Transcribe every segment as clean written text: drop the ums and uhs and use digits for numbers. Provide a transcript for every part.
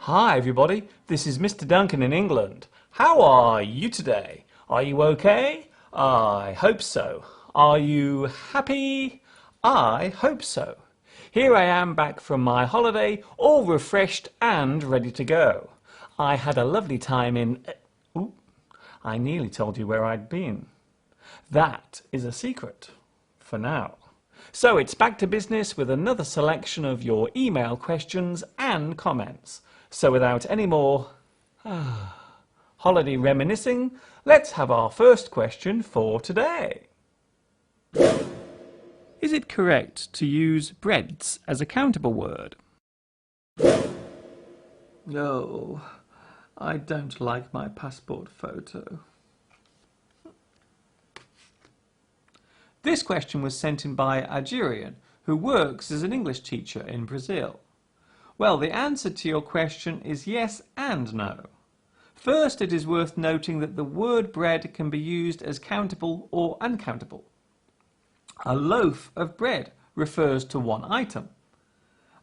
Hi everybody, this is Mr Duncan in England. How are you today? Are you okay? I hope so. Are you happy? I hope so. Here I am back from my holiday, all refreshed and ready to go. I had a lovely time in... I nearly told you where I'd been. That is a secret for now. So it's back to business with another selection of your email questions and comments. So without any more holiday reminiscing, let's have our first question for today. Is it correct to use breads as a countable word? No, I don't like my passport photo. This question was sent in by Algerian, who works as an English teacher in Brazil. Well, the answer to your question is yes and no. First, it is worth noting that the word bread can be used as countable or uncountable. A loaf of bread refers to one item.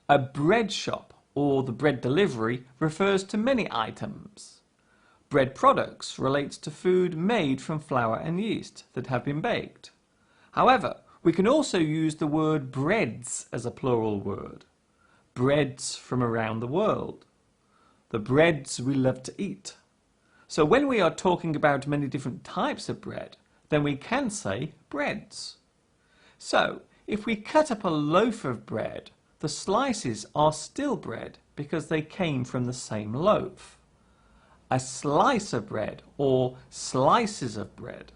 A bread shop or the bread delivery refers to many items. Bread products relates to food made from flour and yeast that have been baked. However, we can also use the word breads as a plural word. Breads from around the world. The breads we love to eat. So when we are talking about many different types of bread, then we can say breads. So, if we cut up a loaf of bread, the slices are still bread because they came from the same loaf. A slice of bread or slices of bread.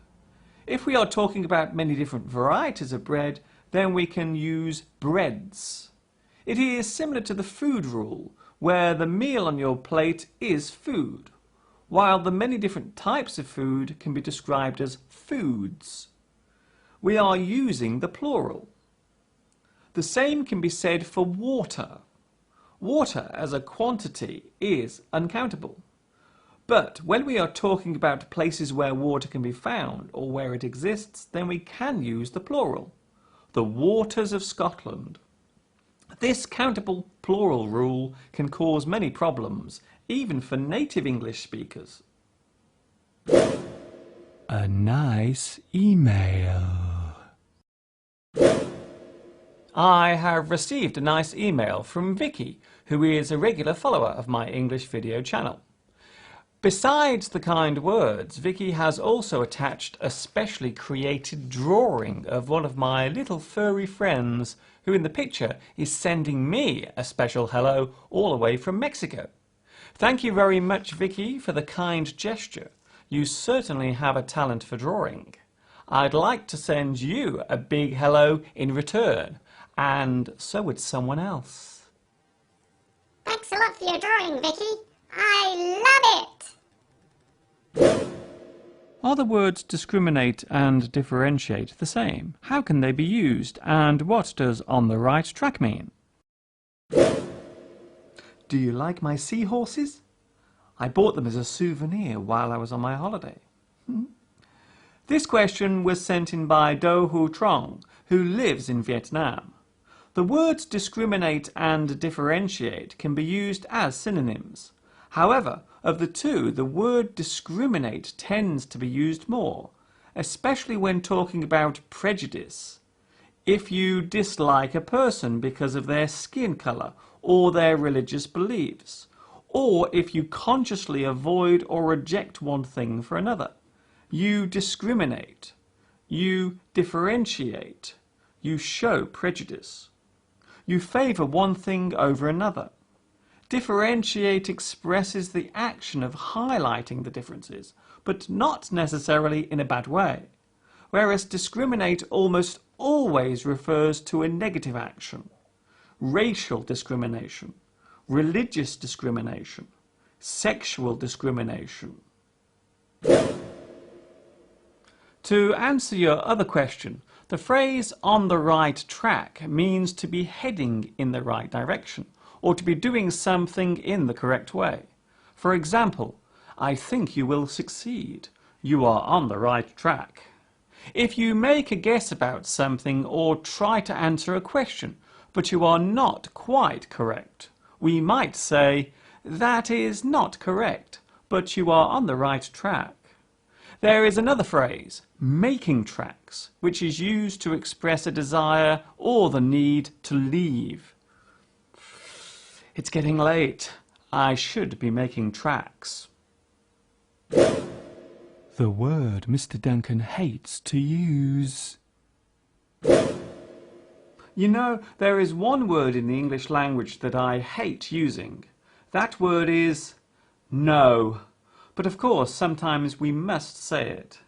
If we are talking about many different varieties of bread, then we can use breads. It is similar to the food rule, where the meal on your plate is food, while the many different types of food can be described as foods. We are using the plural. The same can be said for water. Water as a quantity is uncountable. But when we are talking about places where water can be found or where it exists, then we can use the plural. The waters of Scotland. This countable plural rule can cause many problems, even for native English speakers. A nice email. I have received a nice email from Vicky, who is a regular follower of my English video channel. Besides the kind words, Vicky has also attached a specially created drawing of one of my little furry friends, who in the picture is sending me a special hello all the way from Mexico. Thank you very much, Vicky, for the kind gesture. You certainly have a talent for drawing. I'd like to send you a big hello in return, and so would someone else. Thanks a lot for your drawing, Vicky. I love it! Are the words discriminate and differentiate the same? How can they be used? And what does on the right track mean? Do you like my seahorses? I bought them as a souvenir while I was on my holiday. This question was sent in by Do Hu Trong, who lives in Vietnam. The words discriminate and differentiate can be used as synonyms. However, of the two, the word discriminate tends to be used more, especially when talking about prejudice. If you dislike a person because of their skin colour or their religious beliefs, or if you consciously avoid or reject one thing for another, you discriminate, you differentiate, you show prejudice. You favour one thing over another. Differentiate expresses the action of highlighting the differences, but not necessarily in a bad way, whereas discriminate almost always refers to a negative action. Racial discrimination, religious discrimination, sexual discrimination. To answer your other question, the phrase "on the right track" means to be heading in the right direction, or to be doing something in the correct way. For example, I think you will succeed. You are on the right track. If you make a guess about something or try to answer a question, but you are not quite correct, we might say, "That is not correct, but you are on the right track." There is another phrase, making tracks, which is used to express a desire or the need to leave. It's getting late. I should be making tracks. The word Mr. Duncan hates to use. You know, there is one word in the English language that I hate using. That word is no. But of course, sometimes we must say it.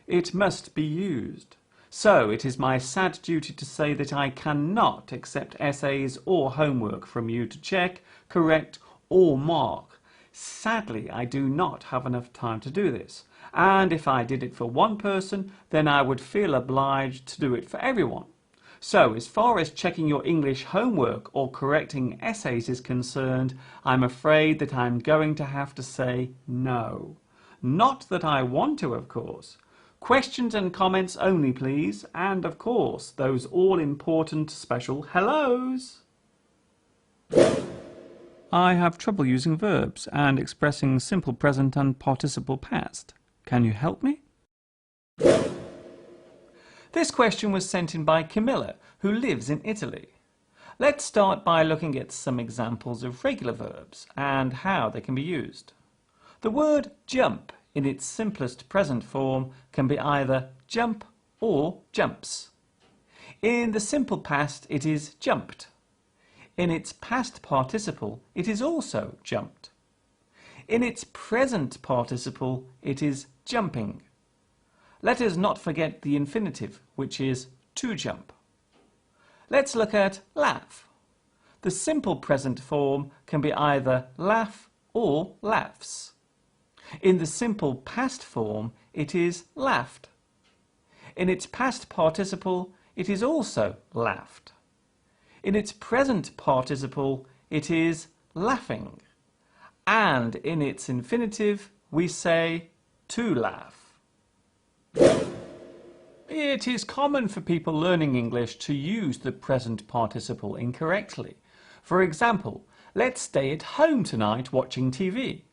It must be used. So it is my sad duty to say that I cannot accept essays or homework from you to check, correct, or mark. Sadly, I do not have enough time to do this. And if I did it for one person, then I would feel obliged to do it for everyone. So, as far as checking your English homework or correcting essays is concerned, I'm afraid that I'm going to have to say no. Not that I want to, of course. Questions and comments only, please. And, of course, those all-important special hellos. I have trouble using verbs and expressing simple present and participle past. Can you help me? This question was sent in by Camilla, who lives in Italy. Let's start by looking at some examples of regular verbs and how they can be used. The word jump in its simplest present form can be either jump or jumps. In the simple past it is jumped. In its past participle it is also jumped. In its present participle it is jumping. Let us not forget the infinitive, which is to jump. Let's look at laugh. The simple present form can be either laugh or laughs. In the simple past form, it is laughed. In its past participle, it is also laughed. In its present participle, it is laughing. And in its infinitive, we say to laugh. It is common for people learning English to use the present participle incorrectly. For example, let's stay at home tonight watching TV.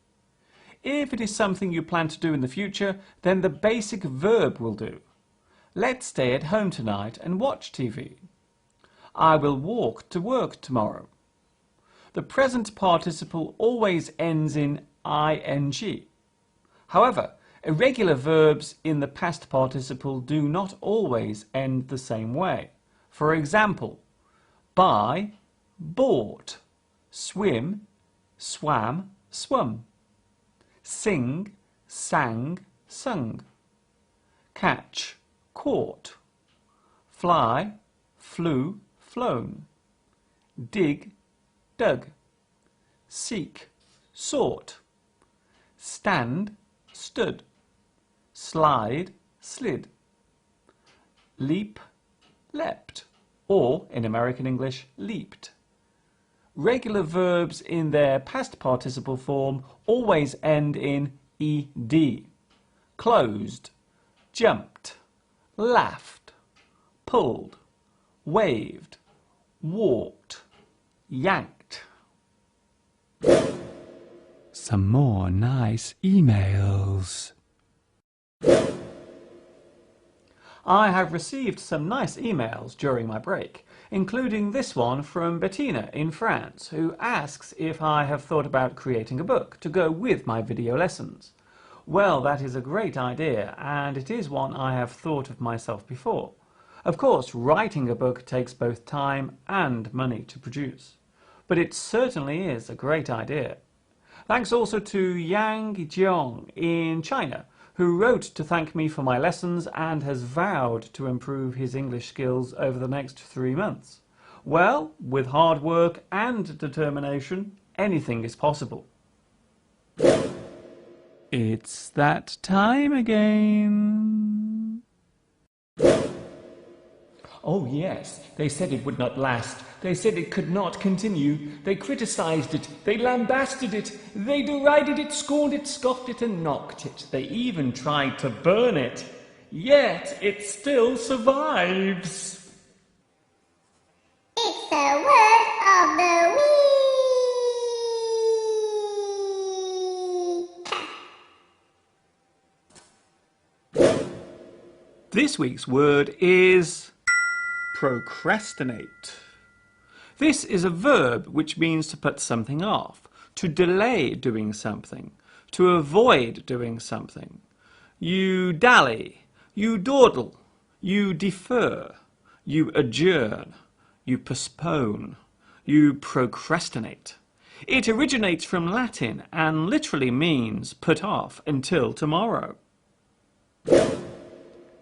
If it is something you plan to do in the future, then the basic verb will do. Let's stay at home tonight and watch TV. I will walk to work tomorrow. The present participle always ends in ing. However, irregular verbs in the past participle do not always end the same way. For example, buy, bought, swim, swam, swum, sing, sang, sung, catch, caught, fly, flew, flown, dig, dug, seek, sought, stand, stood, slide, slid, leap, leapt, or, in American English, leaped. Regular verbs in their past participle form always end in ed. Closed, jumped, laughed, pulled, waved, walked, yanked. Some more nice emails. I have received some nice emails during my break, including this one from Bettina in France, who asks if I have thought about creating a book to go with my video lessons. Well, that is a great idea, and it is one I have thought of myself before. Of course, writing a book takes both time and money to produce, but it certainly is a great idea. Thanks also to Yang Jiong in China, who wrote to thank me for my lessons and has vowed to improve his English skills over the next 3 months. Well, with hard work and determination, anything is possible. It's that time again. Oh yes, they said it would not last. They said it could not continue. They criticised it. They lambasted it. They derided it, scorned it, scoffed it and knocked it. They even tried to burn it. yet it still survives. It's the word of the week. This week's word is procrastinate. This is a verb which means to put something off, to delay doing something, to avoid doing something. You dally, you dawdle, you defer, you adjourn, you postpone, you procrastinate. It originates from Latin and literally means put off until tomorrow.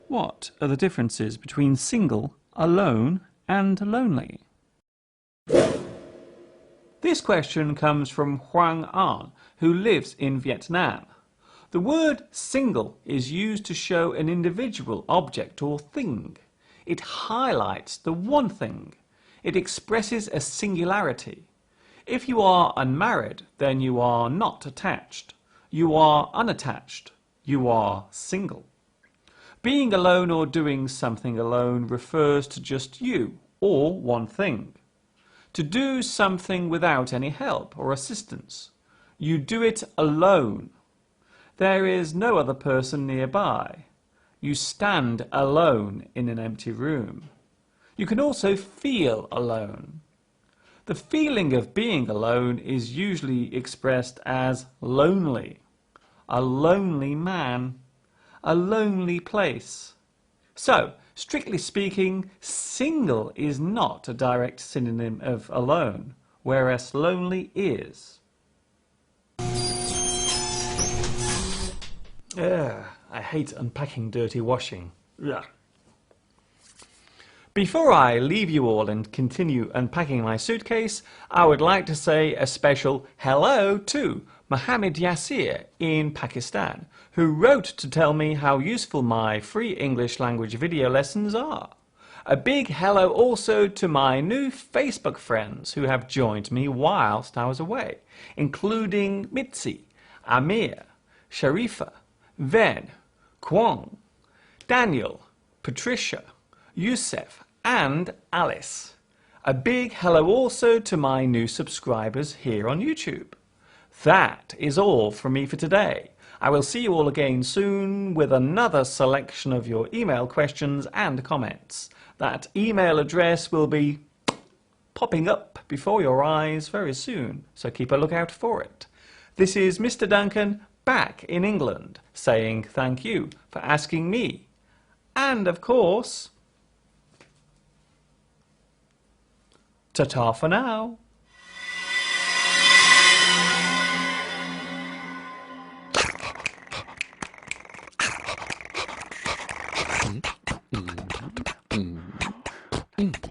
What are the differences between single, alone, and lonely? This question comes from Hoang An, who lives in Vietnam. The word single is used to show an individual object or thing. It highlights the one thing. It expresses a singularity. If you are unmarried, then you are not attached. You are unattached. You are single. Being alone or doing something alone refers to just you or one thing. To do something without any help or assistance. You do it alone. There is no other person nearby. You stand alone in an empty room. You can also feel alone. The feeling of being alone is usually expressed as lonely. A lonely man. A lonely place. So, strictly speaking, single is not a direct synonym of alone, whereas lonely is. I hate unpacking dirty washing. Ugh. Before I leave you all and continue unpacking my suitcase, I would like to say a special hello to Mohammed Yasir in Pakistan, who wrote to tell me how useful my free English language video lessons are. A big hello also to my new Facebook friends who have joined me whilst I was away, including Mitzi, Amir, Sharifa, Ven, Kwong, Daniel, Patricia, Youssef and Alice. A big hello also to my new subscribers here on YouTube. That is all from me for today. I will see you all again soon with another selection of your email questions and comments. That email address will be popping up before your eyes very soon, so keep a lookout for it. This is Mr. Duncan back in England saying thank you for asking me. And of course, ta-ta for now. Mm.